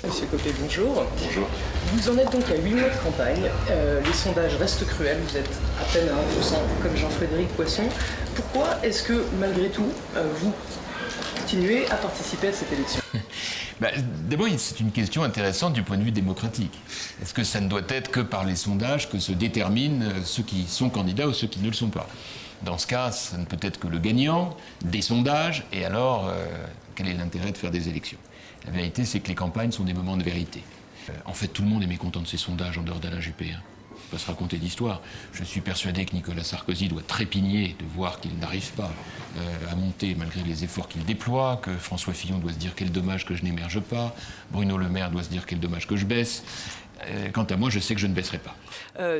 Monsieur Copé, bonjour. Bonjour. Vous en êtes donc à 8 mois de campagne. Les sondages restent cruels. Vous êtes à peine à 1%, comme Jean-Frédéric Poisson. Pourquoi est-ce que, malgré tout, vous continuez à participer à cette élection? D'abord, c'est une question intéressante du point de vue démocratique. Est-ce que ça ne doit être que par les sondages que se déterminent ceux qui sont candidats ou ceux qui ne le sont pas? Dans ce cas, ça ne peut être que le gagnant des sondages. Et alors, quel est l'intérêt de faire des élections? La vérité, c'est que les campagnes sont des moments de vérité. En fait, tout le monde est mécontent de ces sondages en dehors d'Alain Juppé. On ne peut pas se raconter d'histoire. Je suis persuadé que Nicolas Sarkozy doit trépigner de voir qu'il n'arrive pas à monter malgré les efforts qu'il déploie, que François Fillon doit se dire quel dommage que je n'émerge pas, Bruno Le Maire doit se dire quel dommage que je baisse. Quant à moi, je sais que je ne baisserai pas.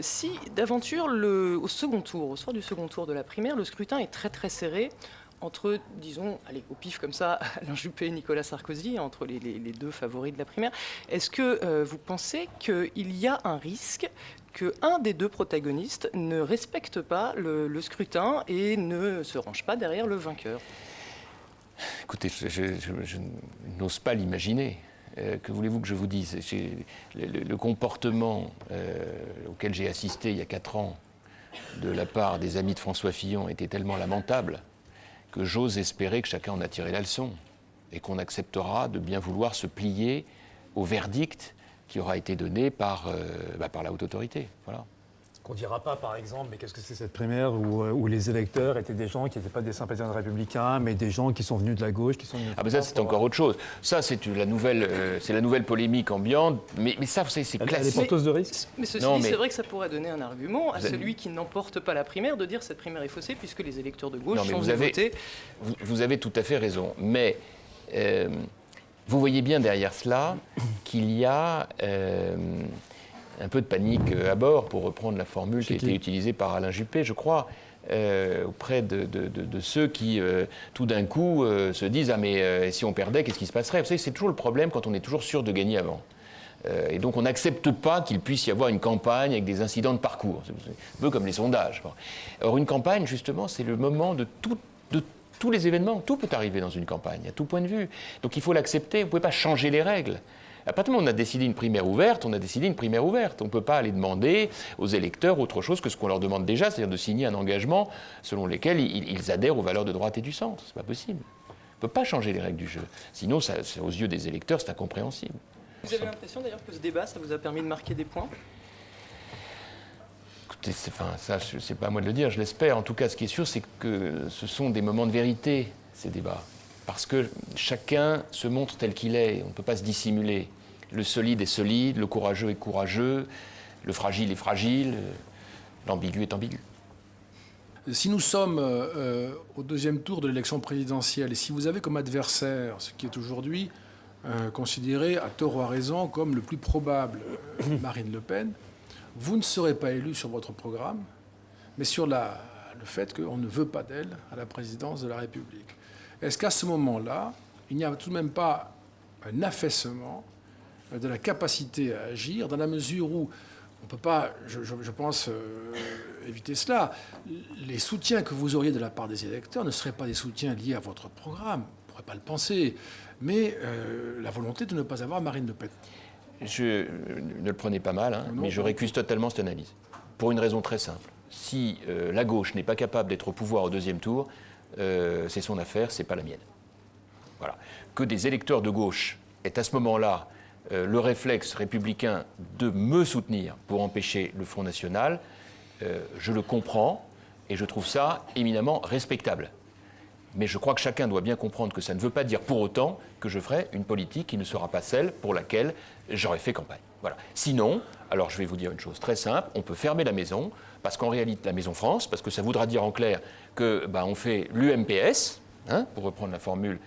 Si d'aventure, au second tour, au soir du second tour de la primaire, le scrutin est très très serré entre, disons, allez, au pif comme ça, Alain Juppé et Nicolas Sarkozy, entre les deux favoris de la primaire, est-ce que vous pensez qu'il y a un risque qu'un des deux protagonistes ne respecte pas le scrutin et ne se range pas derrière le vainqueur? Écoutez, je n'ose pas l'imaginer. Que voulez-vous que je vous dise? Le comportement auquel j'ai assisté il y a 4 ans de la part des amis de François Fillon était tellement lamentable que j'ose espérer que chacun en a tiré la leçon et qu'on acceptera de bien vouloir se plier au verdict qui aura été donné par la haute autorité. Voilà. Qu'on ne dira pas, par exemple, mais qu'est-ce que c'est cette primaire où les électeurs étaient des gens qui n'étaient pas des sympathisants républicains, mais des gens qui sont venus de la gauche, qui sont venus... Ah ben ça, c'est encore autre chose. Ça, c'est la nouvelle polémique ambiante, mais ça, vous savez, c'est classique. Elle est porteuse de risque. Mais ceci dit, c'est vrai que ça pourrait donner un argument à celui qui n'emporte pas la primaire de dire cette primaire est faussée puisque les électeurs de gauche sont venus voter. Vous avez tout à fait raison, mais vous voyez bien derrière cela qu'il y a un peu de panique à bord, pour reprendre la formule qui a été utilisée par Alain Juppé, je crois, auprès de ceux qui, tout d'un coup, se disent « Ah, mais si on perdait, qu'est-ce qui se passerait ?» Vous savez, c'est toujours le problème quand on est toujours sûr de gagner avant. Et donc on n'accepte pas qu'il puisse y avoir une campagne avec des incidents de parcours. C'est un peu comme les sondages. Or, une campagne, justement, c'est le moment de tous les événements. Tout peut arriver dans une campagne, à tout point de vue. Donc il faut l'accepter. Vous ne pouvez pas changer les règles. À partir du moment où on a décidé une primaire ouverte, on a décidé une primaire ouverte. On ne peut pas aller demander aux électeurs autre chose que ce qu'on leur demande déjà, c'est-à-dire de signer un engagement selon lequel ils adhèrent aux valeurs de droite et du centre. C'est pas possible. On ne peut pas changer les règles du jeu. Sinon, aux yeux des électeurs, c'est incompréhensible. Vous avez l'impression d'ailleurs que ce débat, ça vous a permis de marquer des points? Écoutez, ça, c'est pas à moi de le dire, je l'espère. En tout cas, ce qui est sûr, c'est que ce sont des moments de vérité, ces débats. Parce que chacun se montre tel qu'il est. On ne peut pas se dissimuler. Le solide est solide, le courageux est courageux, le fragile est fragile, l'ambigu est ambigu. Si nous sommes au deuxième tour de l'élection présidentielle, et si vous avez comme adversaire, ce qui est aujourd'hui considéré à tort ou à raison comme le plus probable, Marine Le Pen, vous ne serez pas élu sur votre programme, mais sur le fait qu'on ne veut pas d'elle à la présidence de la République. Est-ce qu'à ce moment-là, il n'y a tout de même pas un affaissement de la capacité à agir, dans la mesure où on ne peut pas, je pense, éviter cela. Les soutiens que vous auriez de la part des électeurs ne seraient pas des soutiens liés à votre programme, on ne pourrait pas le penser, mais la volonté de ne pas avoir Marine Le Pen. Ne le prenez pas mal, mais je récuse totalement cette analyse. Pour une raison très simple. Si la gauche n'est pas capable d'être au pouvoir au deuxième tour, c'est son affaire, c'est pas la mienne. Voilà. Que des électeurs de gauche aient à ce moment-là le réflexe républicain de me soutenir pour empêcher le Front National, je le comprends et je trouve ça éminemment respectable. Mais je crois que chacun doit bien comprendre que ça ne veut pas dire pour autant que je ferai une politique qui ne sera pas celle pour laquelle j'aurais fait campagne. Voilà. Sinon, alors je vais vous dire une chose très simple, on peut fermer la maison, parce qu'en réalité, la Maison France, parce que ça voudra dire en clair que on fait l'UMPS, pour reprendre la formule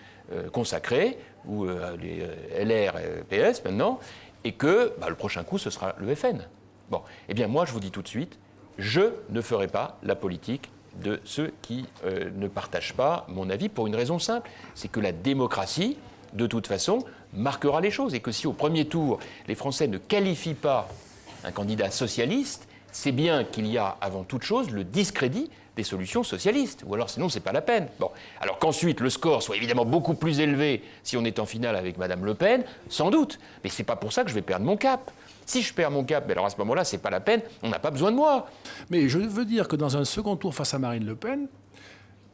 consacrée, ou les LR et PS maintenant, et que le prochain coup, ce sera le FN. Bon, eh bien moi, je vous dis tout de suite, je ne ferai pas la politique de ceux qui ne partagent pas mon avis pour une raison simple, c'est que la démocratie, de toute façon, marquera les choses et que si au premier tour, les Français ne qualifient pas un candidat socialiste, c'est bien qu'il y a avant toute chose le discrédit des solutions socialistes. Ou alors sinon, c'est pas la peine. Bon. Alors qu'ensuite, le score soit évidemment beaucoup plus élevé si on est en finale avec Madame Le Pen, sans doute. Mais c'est pas pour ça que je vais perdre mon cap. Si je perds mon cap, mais alors à ce moment-là, c'est pas la peine, on n'a pas besoin de moi. Mais je veux dire que dans un second tour face à Marine Le Pen,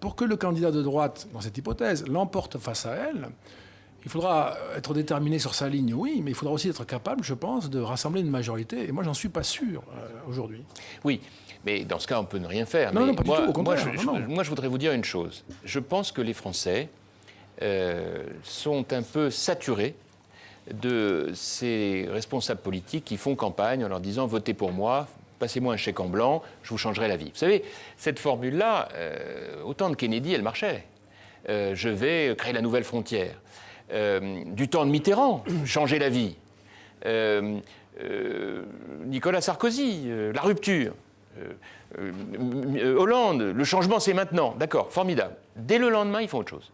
pour que le candidat de droite, dans cette hypothèse, l'emporte face à elle, il faudra être déterminé sur sa ligne, oui, mais il faudra aussi être capable, je pense, de rassembler une majorité. Et moi, j'en suis pas sûr aujourd'hui. Oui, mais dans ce cas, on peut ne rien faire. Non, mais non, pas du tout, au contraire. Moi, je voudrais vous dire une chose. Je pense que les Français sont un peu saturés de ces responsables politiques qui font campagne en leur disant « votez pour moi ». Passez-moi un chèque en blanc, je vous changerai la vie. Vous savez, cette formule-là, au temps de Kennedy, elle marchait. Je vais créer la nouvelle frontière. Du temps de Mitterrand, changer la vie. Nicolas Sarkozy, la rupture. Hollande, le changement c'est maintenant. D'accord, formidable. Dès le lendemain, ils font autre chose.